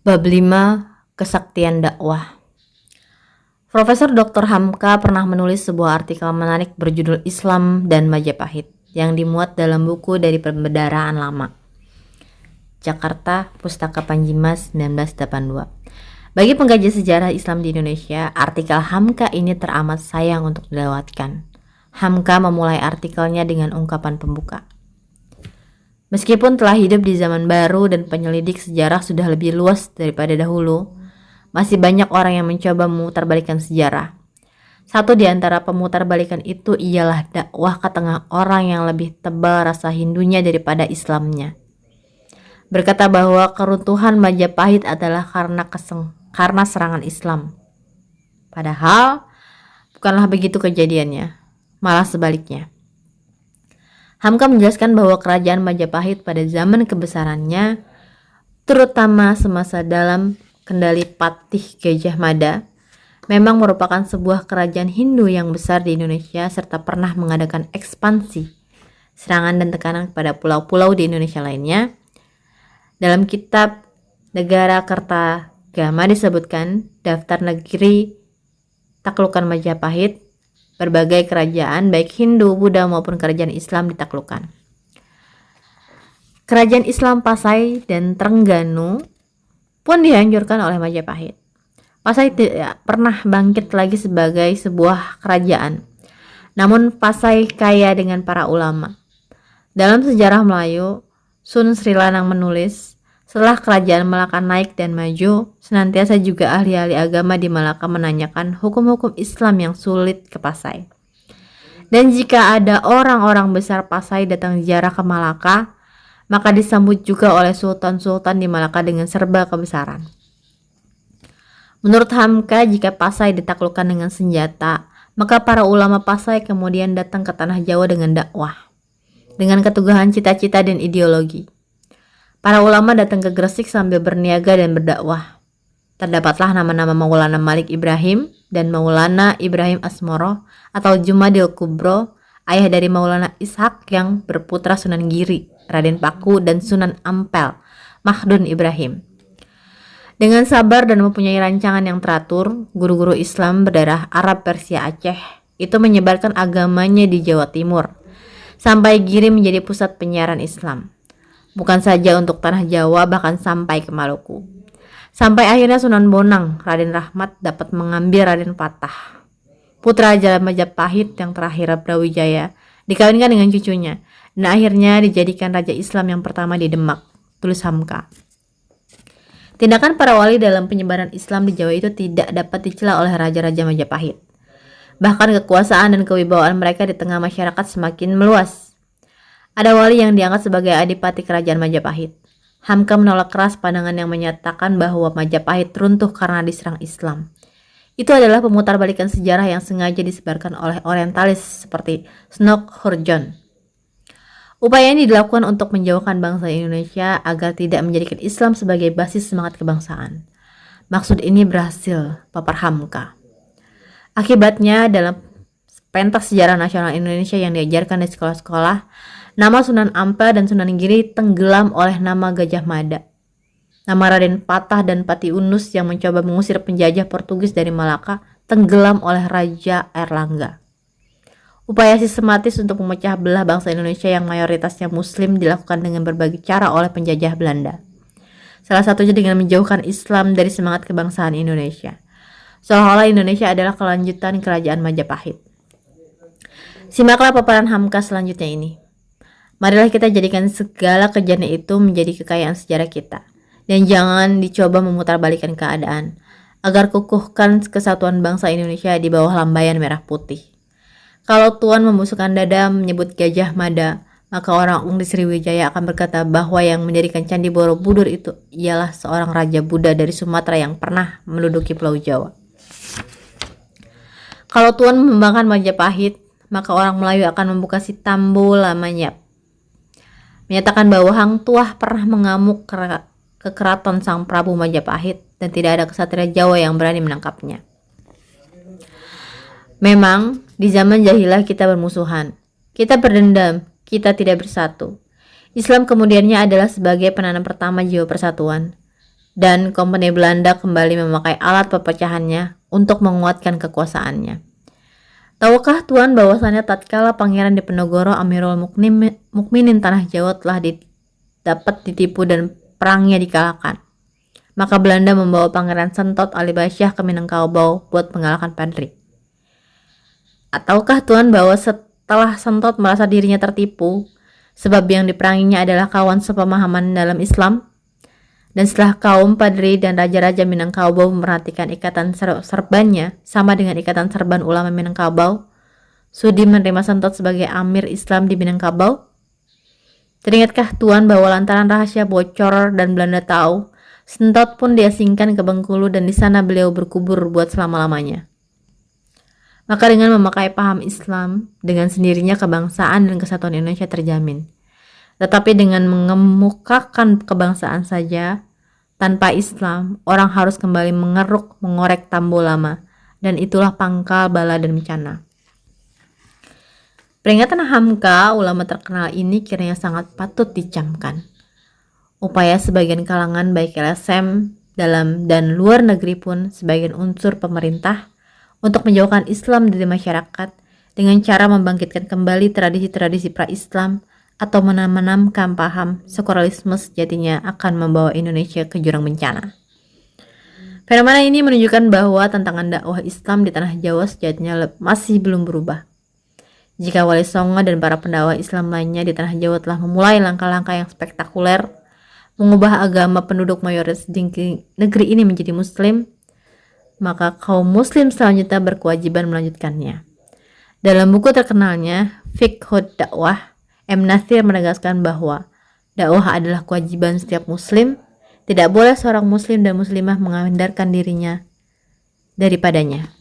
Bab 5. Kesaktian dakwah. Profesor Dr. Hamka pernah menulis sebuah artikel menarik berjudul Islam dan Majapahit yang dimuat dalam buku dari Pembedaraan Lama. Jakarta, Pustaka Panjimas 1982. Bagi pengkaji sejarah Islam di Indonesia, artikel Hamka ini teramat sayang untuk dilewatkan. Hamka memulai artikelnya dengan ungkapan pembuka. Meskipun telah hidup di zaman baru dan penyelidik sejarah sudah lebih luas daripada dahulu, masih banyak orang yang mencoba memutarbalikan sejarah. Satu di antara pemutarbalikan itu ialah dakwah ke tengah orang yang lebih tebal rasa Hindunya daripada Islamnya. Berkata bahwa keruntuhan Majapahit adalah karena serangan Islam. Padahal bukanlah begitu kejadiannya, malah sebaliknya. Hamka menjelaskan bahwa kerajaan Majapahit pada zaman kebesarannya, terutama semasa dalam kendali Patih Gajah Mada, memang merupakan sebuah kerajaan Hindu yang besar di Indonesia serta pernah mengadakan ekspansi, serangan dan tekanan kepada pulau-pulau di Indonesia lainnya. Dalam kitab Negara Kertagama disebutkan daftar negeri taklukan Majapahit. Berbagai kerajaan baik Hindu, Buddha maupun kerajaan Islam ditaklukkan. Kerajaan Islam Pasai dan Trengganu pun dihancurkan oleh Majapahit. Pasai tidak pernah bangkit lagi sebagai sebuah kerajaan. Namun Pasai kaya dengan para ulama. Dalam sejarah Melayu, Sun Sri Lanang menulis, setelah kerajaan Malaka naik dan maju, senantiasa juga ahli-ahli agama di Malaka menanyakan hukum-hukum Islam yang sulit ke Pasai. Dan jika ada orang-orang besar Pasai datang ziarah ke Malaka, maka disambut juga oleh sultan-sultan di Malaka dengan serba kebesaran. Menurut Hamka, jika Pasai ditaklukkan dengan senjata, maka para ulama Pasai kemudian datang ke tanah Jawa dengan dakwah, dengan keteguhan cita-cita dan ideologi. Para ulama datang ke Gresik sambil berniaga dan berdakwah. Terdapatlah nama-nama Maulana Malik Ibrahim dan Maulana Ibrahim Asmoro atau Jumadil Kubro, ayah dari Maulana Ishak yang berputra Sunan Giri, Raden Paku dan Sunan Ampel, Mahdun Ibrahim. Dengan sabar dan mempunyai rancangan yang teratur, guru-guru Islam berdarah Arab Persia Aceh itu menyebarkan agamanya di Jawa Timur, sampai Giri menjadi pusat penyiaran Islam. Bukan saja untuk tanah Jawa, bahkan sampai ke Maluku. Sampai akhirnya Sunan Bonang, Raden Rahmat dapat mengambil Raden Patah, putra Raja Majapahit yang terakhir Brawijaya, dikawinkan dengan cucunya, dan akhirnya dijadikan Raja Islam yang pertama di Demak, tulis Hamka. Tindakan para wali dalam penyebaran Islam di Jawa itu tidak dapat dicela oleh Raja-Raja Majapahit. Bahkan kekuasaan dan kewibawaan mereka di tengah masyarakat semakin meluas. Ada wali yang diangkat sebagai adipati kerajaan Majapahit. Hamka menolak keras pandangan yang menyatakan bahwa Majapahit runtuh karena diserang Islam. Itu adalah pemutarbalikan sejarah yang sengaja disebarkan oleh orientalis seperti Snok Hurjon. Upaya ini dilakukan untuk menjauhkan bangsa Indonesia agar tidak menjadikan Islam sebagai basis semangat kebangsaan. Maksud ini berhasil, papar Hamka. Akibatnya dalam pentas sejarah nasional Indonesia yang diajarkan di sekolah-sekolah, nama Sunan Ampel dan Sunan Giri tenggelam oleh nama Gajah Mada. Nama Raden Patah dan Pati Unus yang mencoba mengusir penjajah Portugis dari Malaka tenggelam oleh Raja Airlangga. Upaya sistematis untuk memecah belah bangsa Indonesia yang mayoritasnya Muslim dilakukan dengan berbagai cara oleh penjajah Belanda. Salah satunya dengan menjauhkan Islam dari semangat kebangsaan Indonesia. Seolah-olah Indonesia adalah kelanjutan kerajaan Majapahit. Simaklah paparan Hamka selanjutnya ini. Marilah kita jadikan segala kejadian itu menjadi kekayaan sejarah kita. Dan jangan dicoba memutarbalikan keadaan, agar kukuhkan kesatuan bangsa Indonesia di bawah lambaian merah putih. Kalau Tuan membusukkan dada menyebut Gajah Mada, maka orang di Sriwijaya akan berkata bahwa yang mendirikan Candi Borobudur itu ialah seorang Raja Buddha dari Sumatera yang pernah menduduki Pulau Jawa. Kalau Tuan membanggakan Majapahit, maka orang Melayu akan membuka si Tambo Lamanyap, menyatakan bahwa Hang Tuah pernah mengamuk ke keraton Sang Prabu Majapahit dan tidak ada kesatria Jawa yang berani menangkapnya. Memang di zaman jahilah kita bermusuhan, kita berdendam, kita tidak bersatu. Islam kemudiannya adalah sebagai penanam pertama jiwa persatuan. dan Kompeni Belanda kembali memakai alat pepecahannya untuk menguatkan kekuasaannya. Tahukah Tuan bahwasannya tatkala Pangeran Diponegoro Amirul Mukminin Tanah Jawa telah dapat ditipu dan perangnya dikalahkan, maka Belanda membawa Pangeran Sentot Alibasyah ke Minangkabau buat mengalahkan Padri. Ataukah Tuan bahwa setelah Sentot merasa dirinya tertipu, sebab yang diperanginya adalah kawan sepemahaman dalam Islam, dan setelah kaum Padri dan Raja-Raja Minangkabau memperhatikan ikatan serbannya sama dengan ikatan serban ulama Minangkabau, sudi menerima Sentot sebagai Amir Islam di Minangkabau? Teringatkah Tuan bahwa lantaran rahasia bocor dan Belanda tahu, Sentot pun diasingkan ke Bengkulu dan di sana beliau berkubur buat selama-lamanya. Maka dengan memakai paham Islam, dengan sendirinya kebangsaan dan kesatuan Indonesia terjamin. Tetapi dengan mengemukakan kebangsaan saja, tanpa Islam, orang harus kembali mengorek tambo lama, dan itulah pangkal bala dan bencana. Peringatan Hamka, ulama terkenal ini kiranya sangat patut dicamkan. Upaya sebagian kalangan baik LSM, dalam dan luar negeri pun sebagian unsur pemerintah untuk menjauhkan Islam dari masyarakat dengan cara membangkitkan kembali tradisi-tradisi pra-Islam atau menanamkan paham sekularisme sejatinya akan membawa Indonesia ke jurang bencana. Fenomena ini menunjukkan bahwa tantangan dakwah Islam di tanah Jawa sejatinya masih belum berubah. Jika Wali Songo dan para pendakwah Islam lainnya di tanah Jawa telah memulai langkah-langkah yang spektakuler mengubah agama penduduk mayoritas di negeri ini menjadi Muslim, maka kaum Muslim selanjutnya berkewajiban melanjutkannya. Dalam buku terkenalnya Fiqhud Dakwah, M. Natsir menegaskan bahwa dakwah adalah kewajiban setiap muslim, tidak boleh seorang muslim dan muslimah menghindarkan dirinya daripadanya.